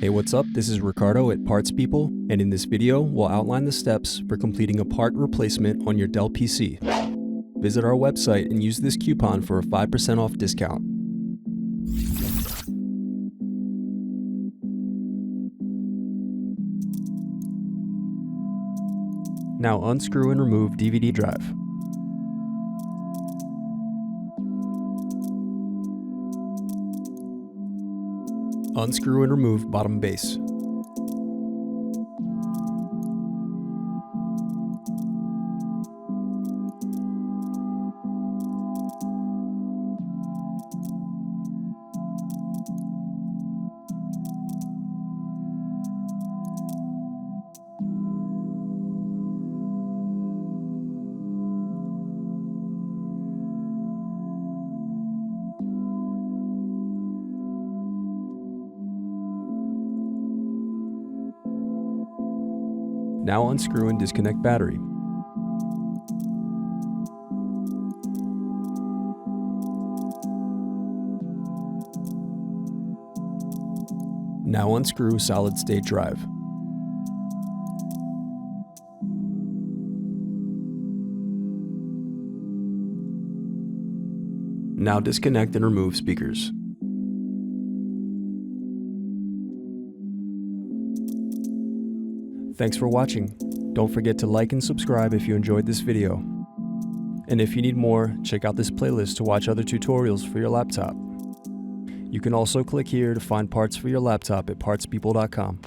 Hey, what's up? This is Ricardo at Parts People, and in this video, we'll outline the steps for completing a part replacement on your Dell PC. Visit our website and use this coupon for a 5% off discount. Now unscrew and remove DVD drive. Unscrew and remove bottom base. Now unscrew and disconnect battery. Now unscrew solid state drive. Now disconnect and remove speakers. Thanks for watching. Don't forget to like and subscribe if you enjoyed this video. And if you need more, check out this playlist to watch other tutorials for your laptop. You can also click here to find parts for your laptop at partspeople.com.